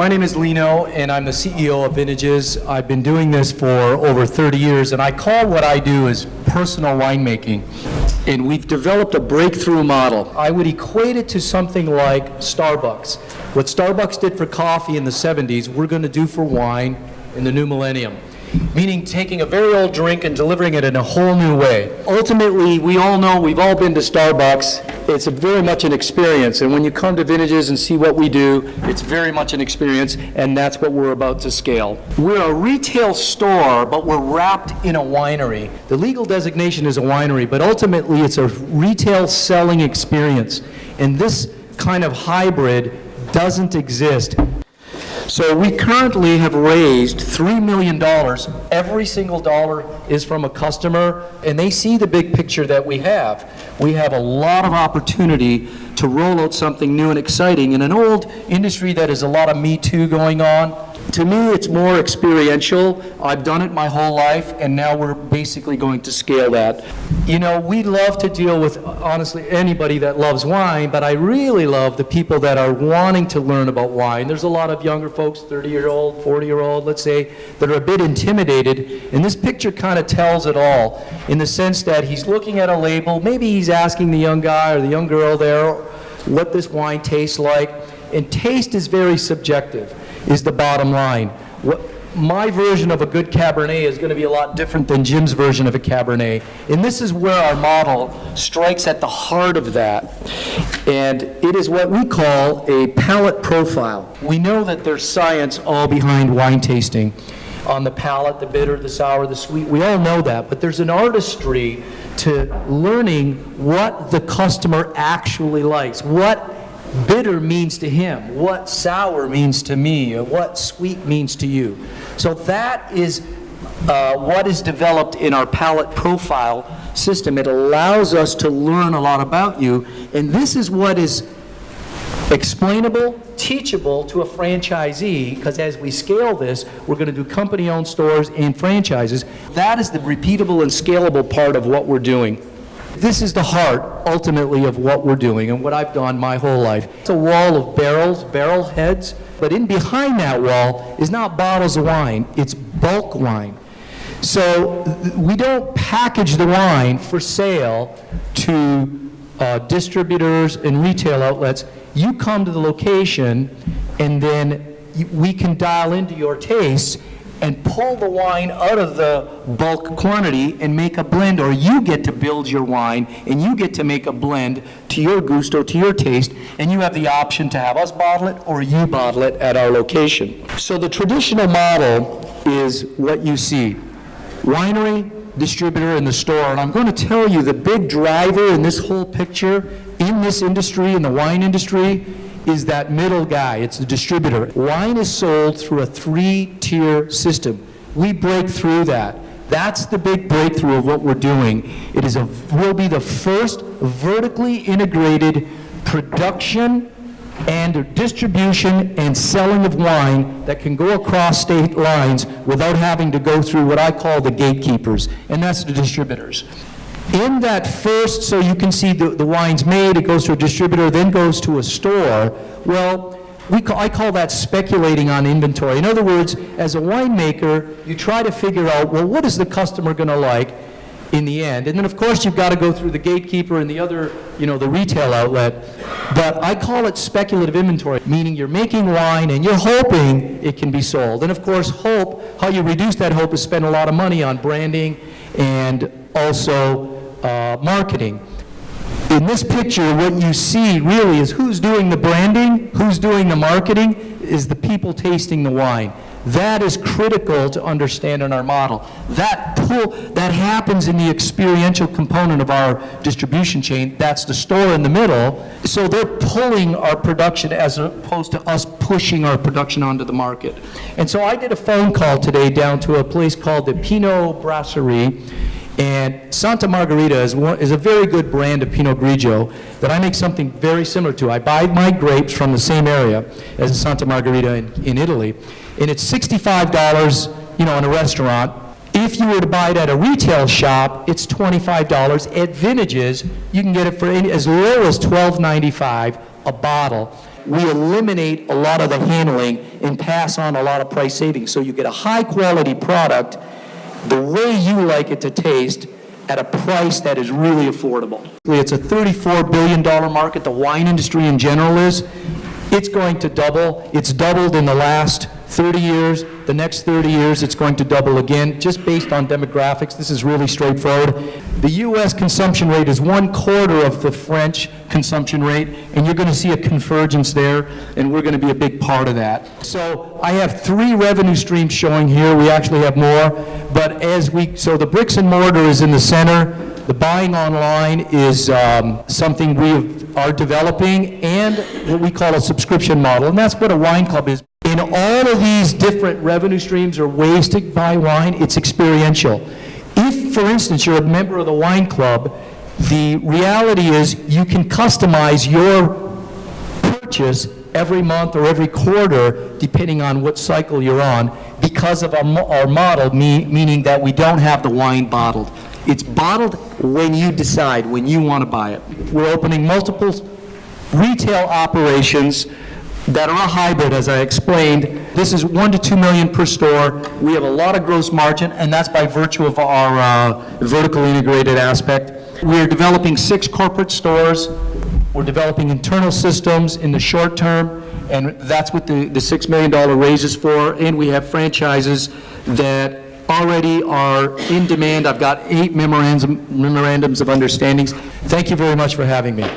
My name is Lino, and I'm the CEO of Vintages. I've been doing this for over 30 years, and I call what I do is personal winemaking. And we've developed a breakthrough model. I would equate it to something like Starbucks. What Starbucks did for coffee in the 70s, we're going to do for wine in the new millennium. Meaning taking a very old drink and delivering it in a whole new way. Ultimately, we all know, we've all been to Starbucks. It's very much an experience, and when you come to Vintages and see what we do, it's very much an experience, and that's what we're about to scale. We're a retail store, but we're wrapped in a winery. The legal designation is a winery, but ultimately it's a retail selling experience, and this kind of hybrid doesn't exist. So we currently have raised $3 million. Every single dollar is from a customer, and they see the big picture that we have. We have a lot of opportunity to roll out something new and exciting in an old industry that is a lot of Me Too going on. To me, it's more experiential. I've done it my whole life, and now we're basically going to scale that. You know, we love to deal with, honestly, anybody that loves wine, but I really love the people that are wanting to learn about wine. There's a lot of younger folks, 30-year-old, 40-year-old, let's say, that are a bit intimidated, and this picture kind of tells it all, in the sense that he's looking at a label, maybe he's asking the young guy or the young girl there what this wine tastes like, and taste is very subjective, is the bottom line. My version of a good Cabernet is going to be a lot different than Jim's version of a Cabernet. And this is where our model strikes at the heart of that. And it is what we call a palate profile. We know that there's science all behind wine tasting. On the palate, the bitter, the sour, the sweet, we all know that. But there's an artistry to learning what the customer actually likes, what bitter means to him, what sour means to me, or what sweet means to you. So that is what is developed in our palate profile system. It allows us to learn a lot about you, and this is what is explainable, teachable to a franchisee, because as we scale this, we're going to do company-owned stores and franchises. That is the repeatable and scalable part of what we're doing. This is the heart, ultimately, of what we're doing and what I've done my whole life. It's a wall of barrels, barrel heads, but in behind that wall is not bottles of wine, it's bulk wine. So we don't package the wine for sale to distributors and retail outlets. You come to the location, and then we can dial into your tastes and pull the wine out of the bulk quantity and make a blend, or you get to build your wine and you get to make a blend to your gusto, to your taste, and you have the option to have us bottle it or you bottle it at our location. So the traditional model is what you see: winery, distributor, and the store. And I'm going to tell you the big driver in this whole picture, in this industry, in the wine industry, is that middle guy. It's the distributor. Wine is sold through a 3-tier system. We break through that. That's the big breakthrough of what we're doing. It is will be the first vertically integrated production and distribution and selling of wine that can go across state lines without having to go through what I call the gatekeepers, and that's the distributors. In that first, so you can see the wine's made, it goes to a distributor, then goes to a store. Well, I call that speculating on inventory. In other words, as a winemaker, you try to figure out, well, what is the customer going to like in the end? And then, of course, you've got to go through the gatekeeper and the other, the retail outlet. But I call it speculative inventory, meaning you're making wine and you're hoping it can be sold. And, of course, how you reduce that hope is spend a lot of money on branding and also marketing. In this picture, what you see really is who's doing the branding, who's doing the marketing, is the people tasting the wine. That is critical to understand in our model. That happens in the experiential component of our distribution chain. That's the store in the middle. So they're pulling our production as opposed to us pushing our production onto the market. And so I did a phone call today down to a place called the Pinot Brasserie. And Santa Margherita is a very good brand of Pinot Grigio that I make something very similar to. I buy my grapes from the same area as Santa Margherita in Italy, and it's $65, in a restaurant. If you were to buy it at a retail shop, it's $25. At Vintages, you can get it for as low as $12.95 a bottle. we eliminate a lot of the handling and pass on a lot of price savings. So you get a high-quality product the way you like it to taste at a price that is really affordable. It's a $34 billion market. The wine industry in general is. It's going to double. It's doubled in the last 30 years. The next 30 years, it's going to double again, just based on demographics. This is really straightforward. The U.S. consumption rate is 1/4 of the French consumption rate, and you're going to see a convergence there, and we're going to be a big part of that. So I have 3 revenue streams showing here. We actually have more, but so the bricks and mortar is in the center. The buying online is something we are developing, and what we call a subscription model, and that's what a wine club is. In all of these different revenue streams or ways to buy wine, it's experiential. If, for instance, you're a member of the wine club, the reality is you can customize your purchase every month or every quarter, depending on what cycle you're on, because of our model, meaning that we don't have the wine bottled. It's bottled when you decide, when you want to buy it. We're opening multiple retail operations that are a hybrid, as I explained. This is $1 to $2 million per store. We have a lot of gross margin, and that's by virtue of our vertical integrated aspect. We're developing 6 corporate stores. We're developing internal systems in the short term, and that's what the $6 million raise is for. And we have franchises that already are in demand. I've got 8 memorandums of understandings. Thank you very much for having me.